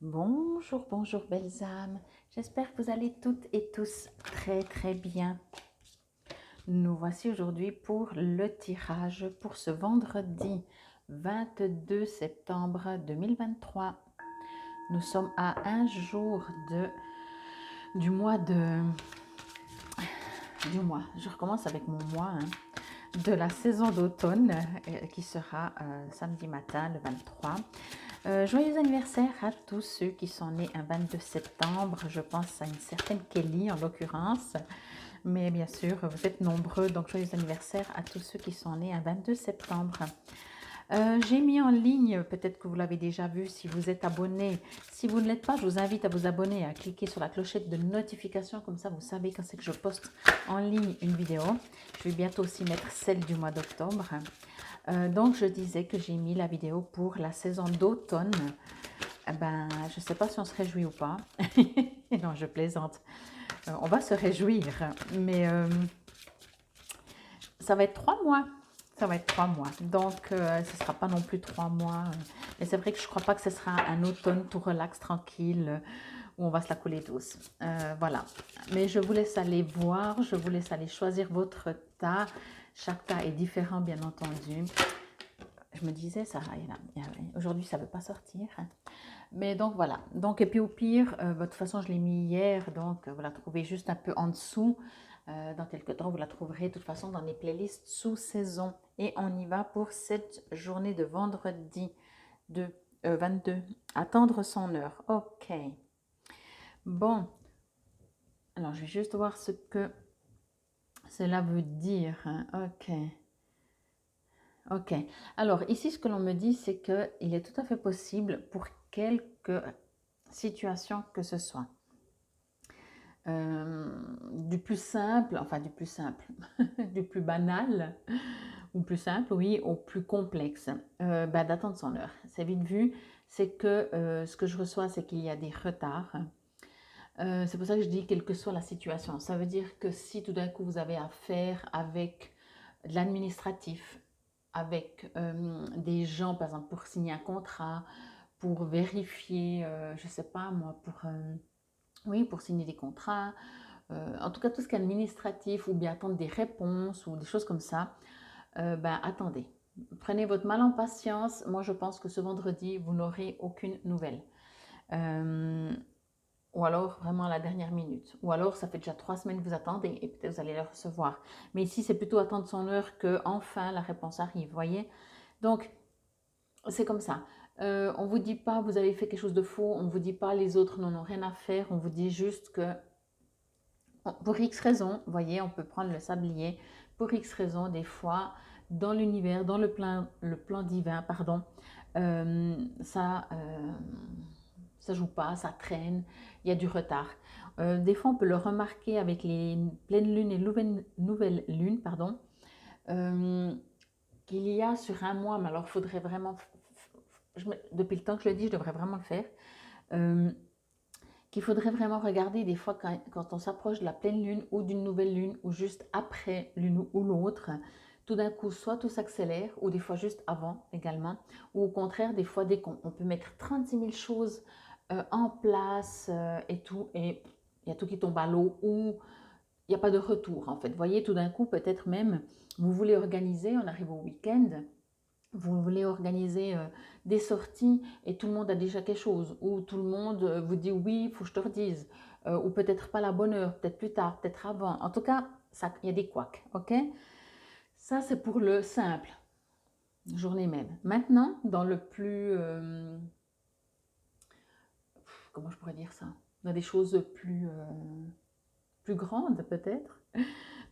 Bonjour, bonjour belles âmes. J'espère que vous allez toutes et tous très très bien. Nous voici aujourd'hui pour le tirage pour ce vendredi 22 septembre 2023. Nous sommes à un jour du mois je recommence avec mon mois, de la saison d'automne qui sera samedi matin le 23. Joyeux anniversaire à tous ceux qui sont nés un 22 septembre. Je pense à une certaine Kelly en l'occurrence. Mais bien sûr, vous êtes nombreux. Donc, joyeux anniversaire à tous ceux qui sont nés un 22 septembre. J'ai mis en ligne, peut-être que vous l'avez déjà vu, si vous êtes abonné. Si vous ne l'êtes pas, je vous invite à vous abonner, à cliquer sur la clochette de notification. Comme ça, vous savez quand c'est que je poste en ligne une vidéo. Je vais bientôt aussi mettre celle du mois d'octobre. Donc, je disais que j'ai mis la vidéo pour la saison d'automne. Ben, je ne sais pas si on se réjouit ou pas. Non, je plaisante. On va se réjouir, mais ça va être 3 mois. Ça va être 3 mois. Donc, ce ne sera pas non plus 3 mois. Mais c'est vrai que je ne crois pas que ce sera un automne tout relax, tranquille, où on va se la couler douce. Voilà. Mais je vous laisse aller voir. Je vous laisse aller choisir votre tas. Chaque tas est différent, bien entendu. Je me disais, ça, aujourd'hui, ça ne veut pas sortir. Mais donc, voilà. Donc, et puis au pire, de toute façon, je l'ai mis hier. Donc, vous la trouvez juste un peu en dessous. Dans quelques temps, vous la trouverez de toute façon dans les playlists sous saison. Et on y va pour cette journée de vendredi de 22. Attendre son heure. Ok. Bon. Alors, je vais juste voir ce que cela veut dire. Ok. Ok. Alors, ici, ce que l'on me dit, c'est qu'il est tout à fait possible pour quelques situations que ce soit. Du plus simple, enfin du plus simple, du plus banal, ou plus simple, oui, au plus complexe, d'attendre son heure. C'est vite vu, c'est que ce que je reçois, c'est qu'il y a des retards. C'est pour ça que je dis quelle que soit la situation. Ça veut dire que si tout d'un coup vous avez affaire avec de l'administratif, avec des gens, par exemple, pour signer un contrat, pour vérifier, je ne sais pas moi, oui, pour signer des contrats, en tout cas tout ce qui est administratif ou bien attendre des réponses ou des choses comme ça, attendez. Prenez votre mal en patience. Moi, je pense que ce vendredi, vous n'aurez aucune nouvelle. Ou alors vraiment à la dernière minute. Ou alors ça fait déjà 3 semaines que vous attendez et peut-être vous allez le recevoir. Mais ici, c'est plutôt attendre son heure que enfin la réponse arrive, voyez. Donc, c'est comme ça. On ne vous dit pas vous avez fait quelque chose de faux, on ne vous dit pas les autres n'en ont rien à faire, on vous dit juste que pour X raisons, vous voyez, on peut prendre le sablier, pour X raisons, des fois, dans l'univers, dans le plan divin, pardon, ça joue pas, ça traîne, il y a du retard. Des fois, on peut le remarquer avec les pleines lunes et nouvelles lunes, pardon, qu'il y a sur un mois, mais alors il faudrait vraiment, depuis le temps que je le dis, je devrais vraiment le faire, qu'il faudrait vraiment regarder des fois quand on s'approche de la pleine lune ou d'une nouvelle lune ou juste après l'une ou l'autre, tout d'un coup, soit tout s'accélère ou des fois juste avant également, ou au contraire, des fois, dès qu'on peut mettre 36 000 choses en place et tout, et il y a tout qui tombe à l'eau ou il n'y a pas de retour en fait. Vous voyez, tout d'un coup, peut-être même, vous voulez organiser, on arrive au week-end, vous voulez organiser des sorties et tout le monde a déjà quelque chose, ou tout le monde vous dit oui, il faut que je te redise, ou peut-être pas la bonne heure, peut-être plus tard, peut-être avant. En tout cas, il y a des couacs, ok? Ça, c'est pour le simple, journée même. Maintenant, dans le plus, comment je pourrais dire ça? Dans des choses plus grandes peut-être.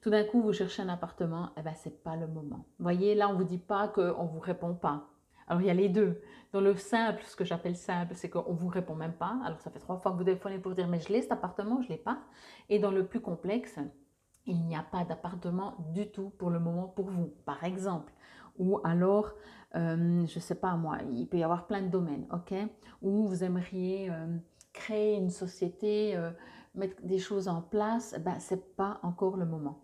Tout d'un coup, vous cherchez un appartement, eh ben, c'est pas le moment. Vous voyez, là, on vous dit pas qu'on vous répond pas. Alors, il y a les deux. Dans le simple, ce que j'appelle simple, c'est qu'on vous répond même pas. Alors, ça fait 3 fois que vous téléphonez pour dire, mais je l'ai cet appartement, je l'ai pas. Et dans le plus complexe, il n'y a pas d'appartement du tout pour le moment pour vous, par exemple. Ou alors, je sais pas moi, il peut y avoir plein de domaines, ok? Ou vous aimeriez créer une société, mettre des choses en place, ben, c'est pas encore le moment.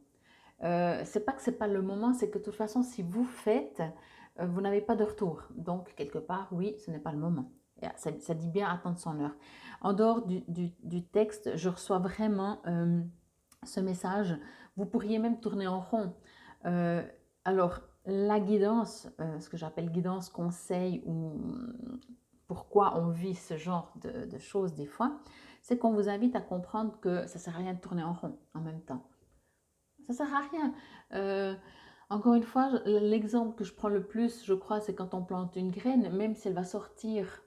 C'est pas que c'est pas le moment, c'est que de toute façon, si vous faites, vous n'avez pas de retour. Donc, quelque part, oui, ce n'est pas le moment. Ça dit bien attendre son heure. En dehors du texte, je reçois vraiment ce message. Vous pourriez même tourner en rond. Alors, la guidance, ce que j'appelle guidance, conseil, ou pourquoi on vit ce genre de choses des fois, c'est qu'on vous invite à comprendre que ça ne sert à rien de tourner en rond en même temps. Ça ne sert à rien. Encore une fois, l'exemple que je prends le plus, je crois, c'est quand on plante une graine, même si elle va sortir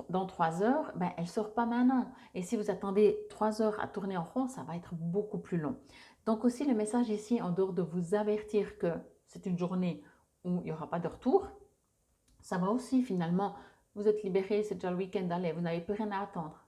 dans 3 heures, ben, elle ne sort pas maintenant. Et si vous attendez 3 heures à tourner en rond, ça va être beaucoup plus long. Donc aussi, le message ici, en dehors de vous avertir que c'est une journée où il n'y aura pas de retour, ça va aussi finalement, vous êtes libéré, c'est déjà le week-end, allez, vous n'avez plus rien à attendre.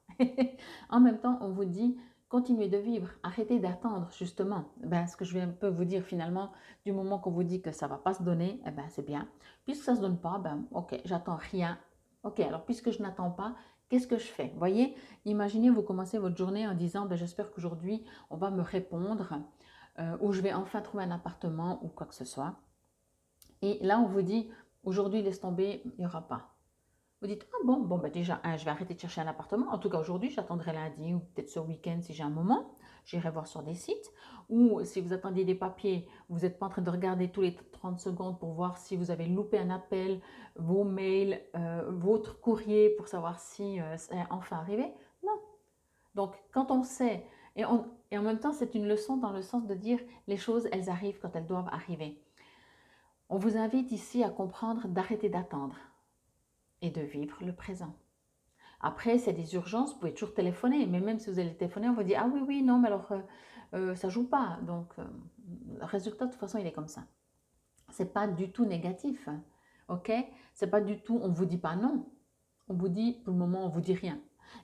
En même temps, on vous dit, continuez de vivre, arrêtez d'attendre justement. Ben, ce que je vais un peu vous dire finalement, du moment qu'on vous dit que ça ne va pas se donner, eh ben, c'est bien. Puisque ça ne se donne pas, ben, ok, j'attends rien. Ok, alors puisque je n'attends pas, qu'est-ce que je fais? Vous voyez, imaginez, vous commencez votre journée en disant, ben, j'espère qu'aujourd'hui, on va me répondre, ou je vais enfin trouver un appartement ou quoi que ce soit. Et là, on vous dit, aujourd'hui, laisse tomber, il n'y aura pas. Vous dites, ah bon, bon bah déjà, je vais arrêter de chercher un appartement. En tout cas, aujourd'hui, j'attendrai lundi ou peut-être ce week-end si j'ai un moment. J'irai voir sur des sites. Ou si vous attendiez des papiers, vous n'êtes pas en train de regarder tous les 30 secondes pour voir si vous avez loupé un appel, vos mails, votre courrier pour savoir si c'est enfin arrivé. Non. Donc, quand on sait, et en même temps, c'est une leçon dans le sens de dire les choses, elles arrivent quand elles doivent arriver. On vous invite ici à comprendre d'arrêter d'attendre et de vivre le présent. Après, c'est des urgences, vous pouvez toujours téléphoner, mais même si vous allez téléphoner, on vous dit ah oui, oui, non, mais alors ça ne joue pas. Donc, le résultat, de toute façon, il est comme ça. C'est pas du tout négatif, hein, ok? C'est pas du tout, on vous dit pas non. On vous dit, pour le moment, on vous dit rien.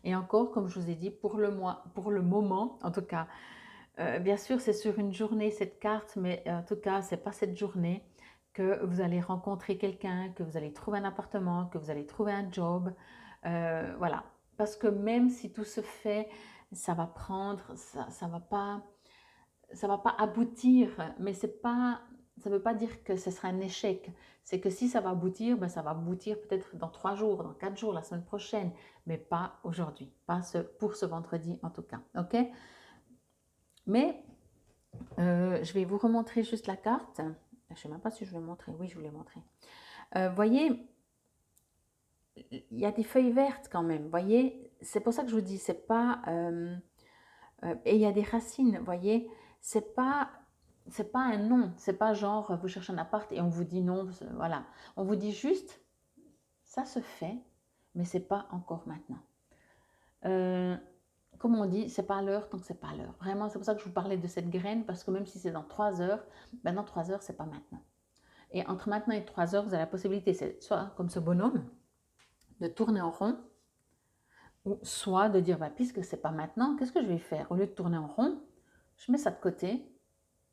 Et encore, comme je vous ai dit, pour le moment, en tout cas, bien sûr, c'est sur une journée cette carte, mais en tout cas, c'est pas cette journée que vous allez rencontrer quelqu'un, que vous allez trouver un appartement, que vous allez trouver un job. Voilà. Parce que même si tout se fait, ça va prendre, ça va pas aboutir, mais c'est pas, ça ne veut pas dire que ce sera un échec. C'est que si ça va aboutir, ben ça va aboutir peut-être dans 3 jours, dans 4 jours, la semaine prochaine, mais pas aujourd'hui, pas pour ce vendredi en tout cas. Ok? Mais je vais vous remontrer juste la carte. Je ne sais même pas si je vais montrer. Oui, je vous l'ai montré. Voyez, il y a des feuilles vertes quand même. Voyez, c'est pour ça que je vous dis, c'est pas... et il y a des racines, voyez. C'est pas un non. C'est pas genre, vous cherchez un appart et on vous dit non. Voilà. On vous dit juste, ça se fait, mais c'est pas encore maintenant. Comme on dit, c'est pas l'heure tant que c'est pas l'heure. Vraiment, c'est pour ça que je vous parlais de cette graine, parce que même si c'est dans 3 heures, ben dans 3 heures, c'est pas maintenant. Et entre maintenant et 3 heures, vous avez la possibilité, c'est soit comme ce bonhomme, de tourner en rond, ou soit de dire, bah, puisque c'est pas maintenant, qu'est-ce que je vais faire? Au lieu de tourner en rond, je mets ça de côté.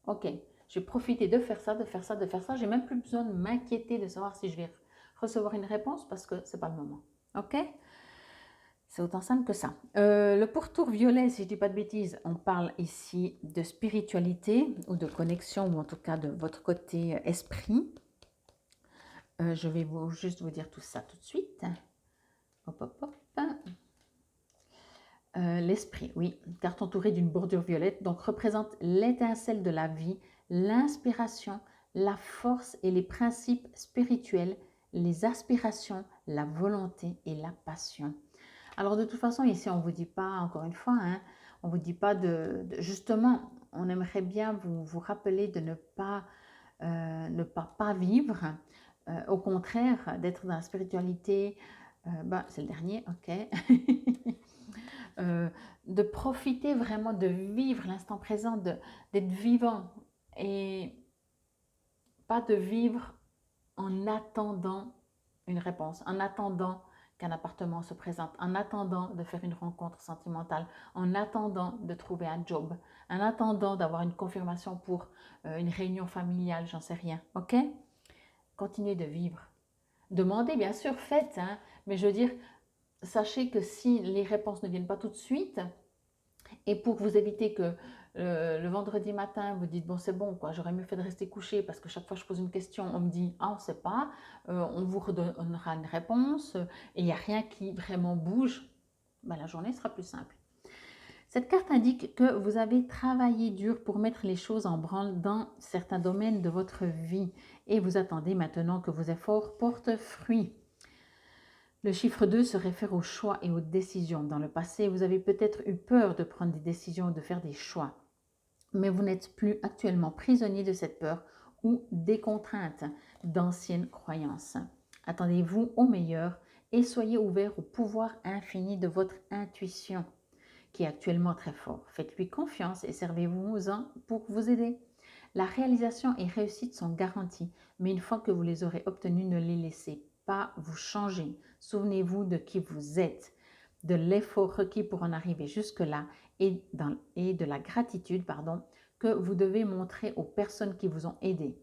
Ok, je vais profiter de faire ça, de faire ça, de faire ça. J'ai même plus besoin de m'inquiéter de savoir si je vais recevoir une réponse parce que c'est pas le moment. Ok? C'est autant simple que ça. Le pourtour violet, si je ne dis pas de bêtises, on parle ici de spiritualité ou de connexion, ou en tout cas de votre côté esprit. Je vais juste vous dire tout ça tout de suite. Hop, hop, hop. L'esprit, oui, carte entourée d'une bordure violette, donc représente l'étincelle de la vie, l'inspiration, la force et les principes spirituels, les aspirations, la volonté et la passion. Alors de toute façon, ici, on ne vous dit pas, encore une fois, hein, on ne vous dit pas justement, on aimerait bien vous rappeler de ne pas vivre, au contraire, d'être dans la spiritualité, c'est le dernier, ok. De profiter vraiment de vivre l'instant présent, d'être vivant et pas de vivre en attendant une réponse, en attendant qu'un appartement se présente, en attendant de faire une rencontre sentimentale, en attendant de trouver un job, en attendant d'avoir une confirmation pour une réunion familiale, j'en sais rien, ok? Continuez de vivre. Demandez, bien sûr, faites, hein, mais je veux dire, sachez que si les réponses ne viennent pas tout de suite, et pour vous éviter que Le vendredi matin, vous dites, bon, c'est bon, quoi, j'aurais mieux fait de rester couché parce que chaque fois que je pose une question, on me dit, ah, on ne sait pas, on vous redonnera une réponse et il n'y a rien qui vraiment bouge, ben, la journée sera plus simple. Cette carte indique que vous avez travaillé dur pour mettre les choses en branle dans certains domaines de votre vie et vous attendez maintenant que vos efforts portent fruit. Le chiffre 2 se réfère aux choix et aux décisions. Dans le passé, vous avez peut-être eu peur de prendre des décisions ou de faire des choix, mais vous n'êtes plus actuellement prisonnier de cette peur ou des contraintes d'anciennes croyances. Attendez-vous au meilleur et soyez ouvert au pouvoir infini de votre intuition, qui est actuellement très fort. Faites-lui confiance et servez-vous-en pour vous aider. La réalisation et réussite sont garanties, mais une fois que vous les aurez obtenues, ne les laissez pas vous changer. Souvenez-vous de qui vous êtes, de l'effort requis pour en arriver jusque-là et de la gratitude que vous devez montrer aux personnes qui vous ont aidé.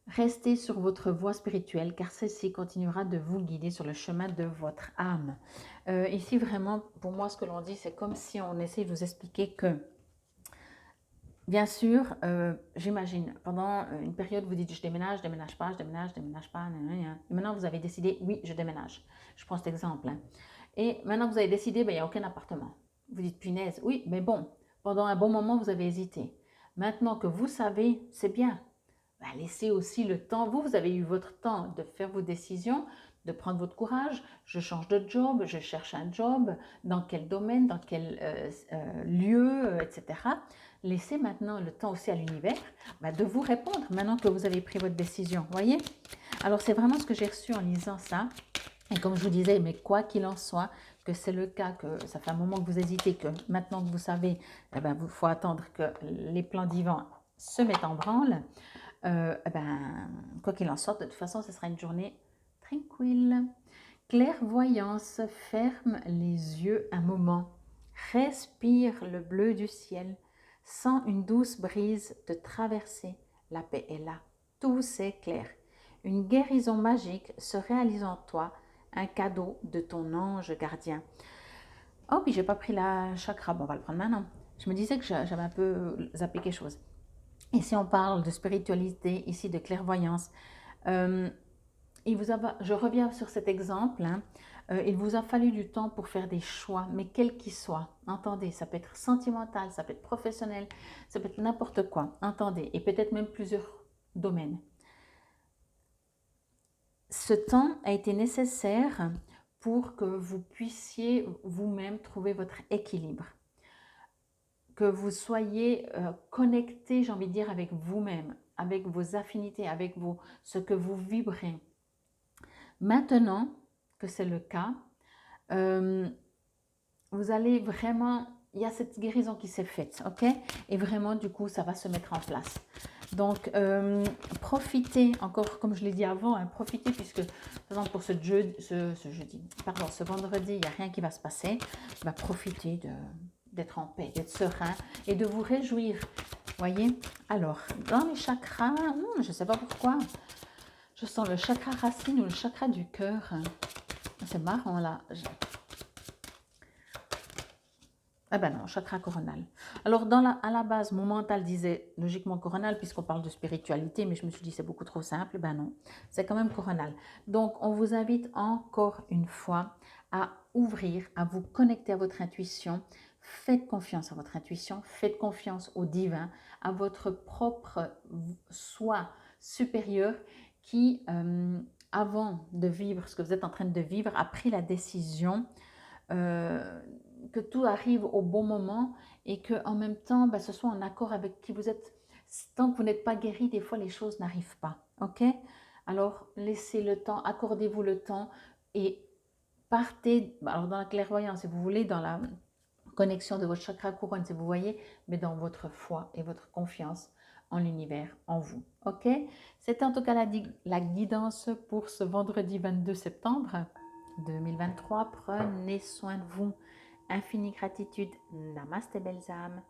Restez sur votre voie spirituelle car celle-ci continuera de vous guider sur le chemin de votre âme. Ici, vraiment, pour moi, ce que l'on dit, c'est comme si on essaie de vous expliquer que, bien sûr, j'imagine, pendant une période, vous dites, je déménage pas, je déménage pas, et maintenant, vous avez décidé, oui, je déménage. Je prends cet exemple. Hein. Et maintenant, vous avez décidé, ben, il n'y a aucun appartement. Vous dites, punaise, oui, mais bon, pendant un bon moment, vous avez hésité. Maintenant que vous savez, c'est bien. Ben, laissez aussi le temps, vous avez eu votre temps de faire vos décisions, de prendre votre courage, je change de job, je cherche un job, dans quel domaine, dans quel lieu, etc. Laissez maintenant le temps aussi à l'univers de vous répondre maintenant que vous avez pris votre décision, voyez. Alors c'est vraiment ce que j'ai reçu en lisant ça, et comme je vous disais, mais quoi qu'il en soit, que c'est le cas, que ça fait un moment que vous hésitez, que maintenant que vous savez, il faut attendre que les plans divins se mettent en branle. Quoi qu'il en soit, de toute façon, ce sera une journée tranquille. Clairvoyance, ferme les yeux un moment. Respire le bleu du ciel. Sens une douce brise te traverser. La paix est là. Tout s'éclaire. Une guérison magique se réalise en toi. Un cadeau de ton ange gardien. Oh, puis j'ai pas pris la chakra. Bon, on va le prendre maintenant. Je me disais que j'avais un peu zappé quelque chose. Ici, on parle de spiritualité, ici de clairvoyance. Je reviens sur cet exemple. Hein. Il vous a fallu du temps pour faire des choix, mais quel qu'il soit. Entendez, ça peut être sentimental, ça peut être professionnel, ça peut être n'importe quoi. Entendez, et peut-être même plusieurs domaines. Ce temps a été nécessaire pour que vous puissiez vous-même trouver votre équilibre. Que vous soyez connecté, j'ai envie de dire, avec vous-même, avec vos affinités, avec ce que vous vibrez. Maintenant que c'est le cas, vous allez vraiment, il y a cette guérison qui s'est faite, ok? Et vraiment, du coup, ça va se mettre en place. Donc, profitez, encore comme je l'ai dit avant, hein, profitez puisque, par exemple, pour ce vendredi, il n'y a rien qui va se passer. Profitez d'être en paix, d'être serein et de vous réjouir. Voyez? Alors, dans les chakras, je ne sais pas pourquoi, je sens le chakra racine ou le chakra du cœur. C'est marrant là. Ah ben non, chakra coronal. Alors, à la base, mon mental disait logiquement coronal, puisqu'on parle de spiritualité, mais je me suis dit c'est beaucoup trop simple. Ben non, c'est quand même coronal. Donc, on vous invite encore une fois à ouvrir, à vous connecter à votre intuition. Faites confiance à votre intuition, faites confiance au divin, à votre propre soi supérieur qui, avant de vivre ce que vous êtes en train de vivre, a pris la décision que tout arrive au bon moment et que en même temps, ce soit en accord avec qui vous êtes. Tant que vous n'êtes pas guéri, des fois les choses n'arrivent pas. Ok? Alors laissez le temps, accordez-vous le temps et partez. Alors dans la clairvoyance, si vous voulez, dans la connexion de votre chakra couronne, si vous voyez, mais dans votre foi et votre confiance en l'univers, en vous. Ok? C'était en tout cas la guidance pour ce vendredi 22 septembre 2023. Prenez soin de vous. Infinie gratitude. Namaste belles âmes.